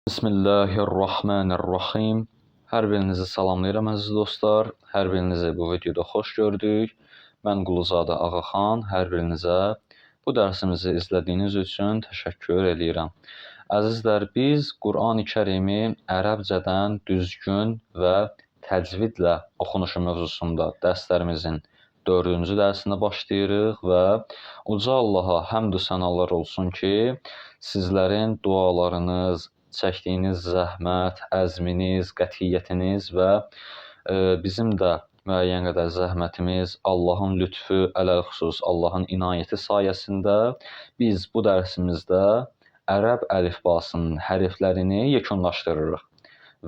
Bismillahirrahmanirrahim. Hər birinizi salamlayıram əziz dostlar. Hər birinizi bu videoda xoş gördük. Mən Quluzadə Ağaxan. Hər birinizə bu dərsimizi izlədiyiniz üçün təşəkkür edirəm. Əzizlər, biz Qur'an-ı Kərimi ərəbcədən düzgün və təcvidlə oxunuşu mövzusunda dərslərimizin 4-cü dərsinə başlayırıq və Uca Allaha həmd-ü sənalar olsun ki, sizlərin dualarınız, çəkdiyiniz zəhmət, əzminiz, qətiyyətiniz və bizim də müəyyən qədər zəhmətimiz, Allahın lütfü, ələlxüsus Allahın inayəti sayəsində biz bu dərsimizdə ərəb əlifbasının hərflərini yekunlaşdırırıq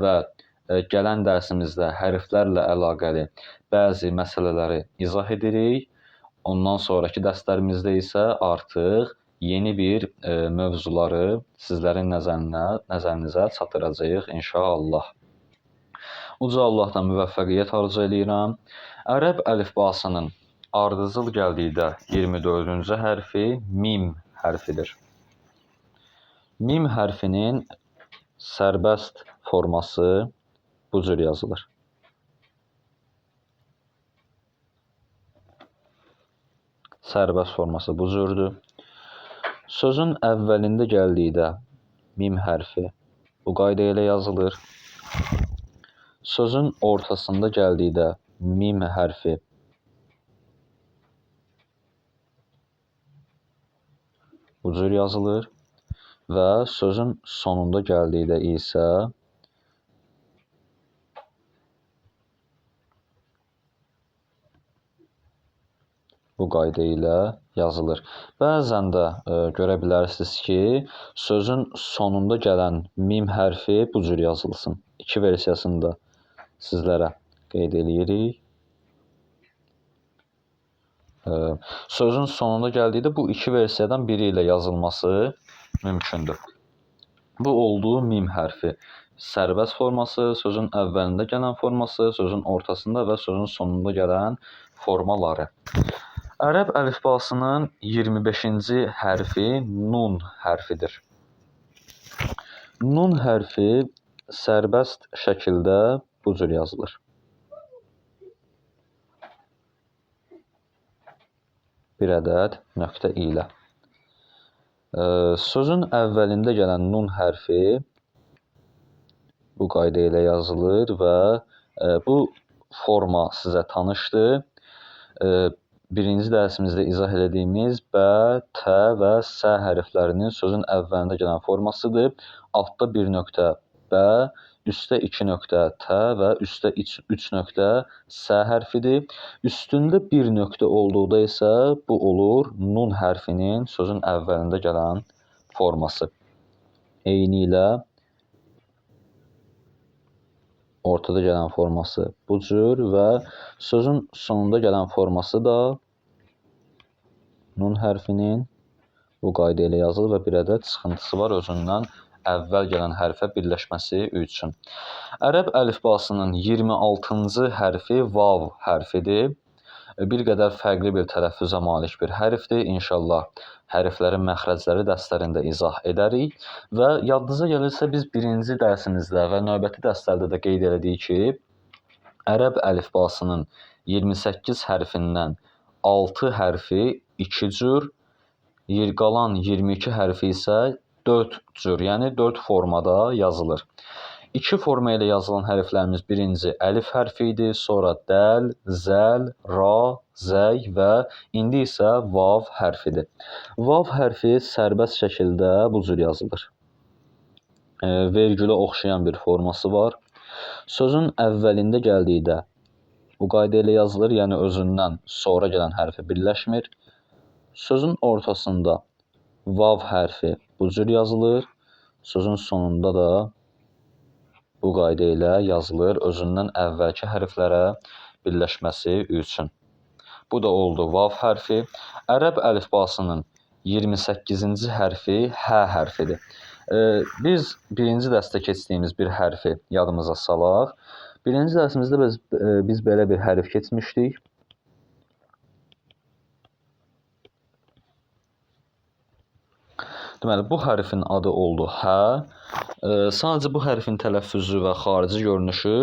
və gələn dərsimizdə hərflərlə əlaqəli bəzi məsələləri izah edirik. Ondan sonraki dərslərimizdə isə artıq yeni bir mövzuları sizlərin nəzərinizə çatdıracağıq inşallah. Uca Allahdan müvəffəqiyyət arzu edirəm. Ərəb əlifbasının ardıcıl gəldikdə 24-cü hərfi mim hərfidir. Mim hərfinin sərbəst forması bu cür yazılır. Sərbəst forması bu cürdür. Sözün əvvəlində gəldikdə mim hərfi bu qayda ilə yazılır. Sözün ortasında gəldikdə mim hərfi bu cür yazılır və sözün sonunda gəldikdə isə bu qayda ilə yazılır. Bəzən də görə bilərsiniz ki, sözün sonunda gələn mim hərfi bu cür yazılsın. İki versiyasını da sizlərə qeyd edirik. Sözün sonunda gəldikdə bu iki versiyadan biri ilə yazılması mümkündür. Bu oldu mim hərfi. Sərbəst forması, sözün əvvəlində gələn forması, sözün ortasında və sözün sonunda gələn formaları. Ərəb əlifbasının 25-ci hərfi nun hərfidir. Nun hərfi sərbəst şəkildə bu cür yazılır. Bir ədəd nöqtə ilə. Sözün əvvəlində gələn nun hərfi bu qayda ilə yazılır və bu forma sizə tanışdır. Birinci dərsimizdə izah etdiyimiz bə, tə və sə hərflərinin sözün əvvəlində gələn formasıdır. Altda bir nöqtə bə, üstdə 2 nöqtə tə və üstdə 3 nöqtə sə hərfidir. Üstündə bir nöqtə olduqda isə bu olur nun hərfinin sözün əvvəlində gələn forması. Eyni ilə ortada gələn forması bu cür və sözün sonunda gələn forması da nun hərfinin bu qayda ilə yazılır və bir ədəd sıxıntısı var özündən əvvəl gələn hərfə birləşməsi üçün. Ərəb əlifbasının 26-cı hərfi vav hərfidir. Bir qədər fərqli bir tələffüzə malik bir hərfdir. İnşallah hərflərin məxrəcləri dərslərində izah edərik. Və yadınıza gəlirsə biz birinci dərsimizdə və növbəti dərslərdə də qeyd elədik ki, ərəb əlifbasının 28 hərfindən 6 hərfi 2 cür, qalan 22 hərfi isə 4 cür, yəni 4 formada yazılır. 2 forma ilə yazılan hərflərimiz birinci əlif hərfi idi, sonra dəl, zəl, ra, zəy və indi isə vav hərfidir. Vav hərfi sərbəst şəkildə bu cür yazılır. Vergülə oxşayan bir forması var. Sözün əvvəlində gəldikdə bu qayda ilə yazılır, yəni özündən sonra gələn hərfi birləşmir. Sözün ortasında vav hərfi bu cür yazılır. Sözün sonunda da bu qayda ilə yazılır, özündən əvvəlki hərflərə birləşməsi üçün. Bu da oldu vav hərfi. Ərəb əlifbasının 28-ci hərfi hə hərfidir. Biz birinci dərsdə keçdiyimiz bir hərfi yadımıza salaq. Birinci dərsimizdə biz belə bir hərf keçmişdik. Deməli, bu hərfin adı oldu hə Sadəcə bu hərfin tələffüzü və xarici görünüşü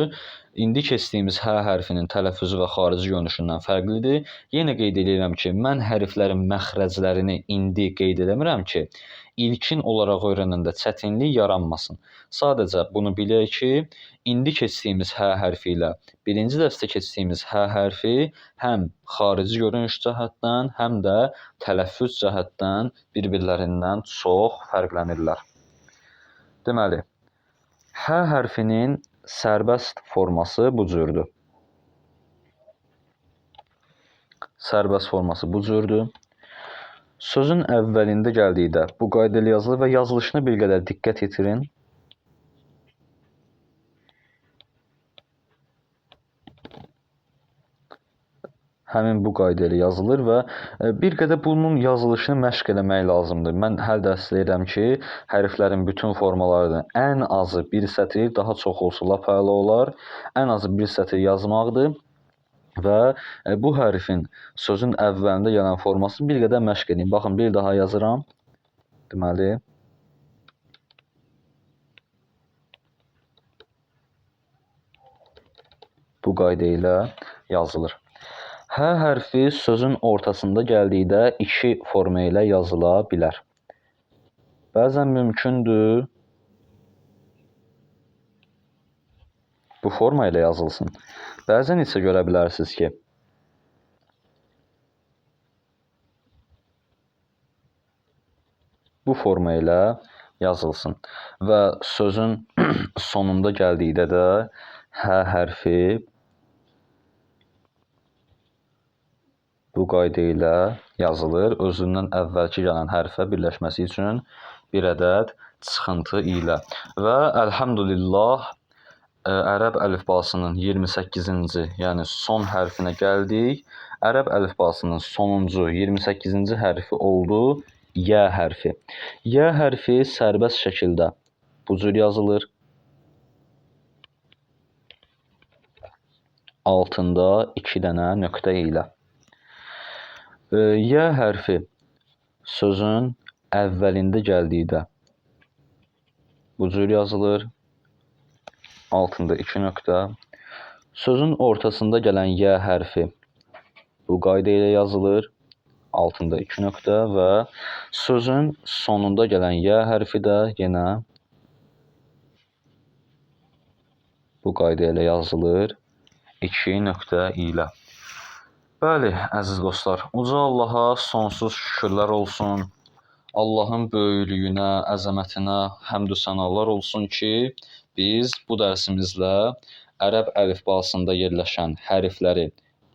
indi keçdiyimiz H hərfinin tələffüzü və xarici görünüşündən fərqlidir. Yenə qeyd edirəm ki, mən hərflərin məxrəclərini indi qeyd eləmirəm ki, ilkin olaraq öyrənəndə çətinlik yaranmasın. Sadəcə bunu bilək ki, indi keçdiyimiz H hərfi ilə birinci dərsdə keçdiyimiz H hərfi həm xarici görünüş cəhətdən, həm də tələffüz cəhətdən bir-birlərindən çox fərqlənirlər. Deməli, H hərfinin sərbəst forması bu cürdür. Sərbəst forması bu cürdür. Sözün əvvəlində gəldikdə bu qayda ilə yazılır və yazılışına bir qədər diqqət yetirin. Həmin bu qayda ilə yazılır və bir qədər bunun yazılışını məşq eləmək lazımdır. Mən hər dərs deyirəm ki, hərflərin bütün formalarını ən azı bir sətr, daha çox olsa lap əla olar. Ən azı bir sətr yazmaqdır və bu hərfin sözün əvvəlində gələn formasını bir qədər məşq edin. Baxın, bir daha yazıram. Deməli, bu qayda ilə yazılır. H hərfi sözün ortasında gəldikdə iki forma ilə yazıla bilər. Bəzən mümkündür bu forma ilə yazılsın. Bəzən isə görə bilərsiniz ki, bu forma ilə yazılsın və sözün sonunda gəldikdə də H hərfi bu qayda ilə yazılır. Özündən əvvəlki gələn hərfə birləşməsi üçün bir ədəd çıxıntı ilə. Və əlhəmdülillah ərəb əlifbasının 28-ci, yəni son hərfinə gəldik. Ərəb əlifbasının sonuncu 28-ci hərfi oldu Y hərfi. Y hərfi sərbəst şəkildə bu cür yazılır. Altında 2 dənə nöqtə ilə. Y hərfi sözün əvvəlində gəldikdə bu cür yazılır. Altında 2 nöqtə. Sözün ortasında gələn Y hərfi bu qayda ilə yazılır. Altında 2 nöqtə və sözün sonunda gələn Y hərfi də yenə bu qayda ilə yazılır. 2 nöqtə ilə. Bəli, əziz dostlar, uca Allaha sonsuz şükürlər olsun. Allahın böyüklüyünə, əzəmətinə həmd və sənalar olsun ki, biz bu dərsimizlə ərəb əlifbasında yerləşən hərfləri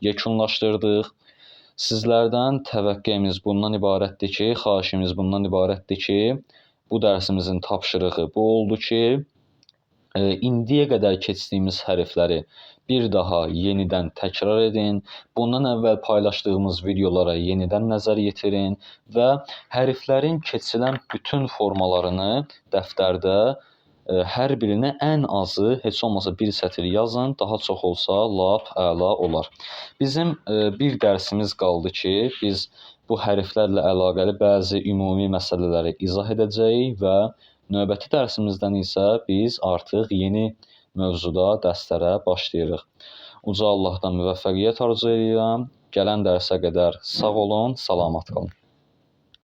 yekunlaşdırdıq. Sizlərdən təvəqqəyimiz bundan ibarətdir ki, xahişimiz bundan ibarətdir ki, bu dərsimizin tapşırığı bu oldu ki, indiyə qədər keçdiyimiz hərfləri bir daha yenidən təkrar edin. Bundan əvvəl paylaşdığımız videolara yenidən nəzər yetirin və hərflərin keçilən bütün formalarını dəftərdə hər birini ən azı heç olmasa bir sətr yazın, daha çox olsa lap əla olar. Bizim bir dərsimiz qaldı ki, biz bu hərflərlə əlaqəli bəzi ümumi məsələləri izah edəcəyik və növbəti dərsimizdən isə biz artıq yeni mövzuda dərslərə başlayırıq. Uca Allahdan müvəffəqiyyət arzu edirəm. Gələn dərsə qədər sağ olun, salamat qalın.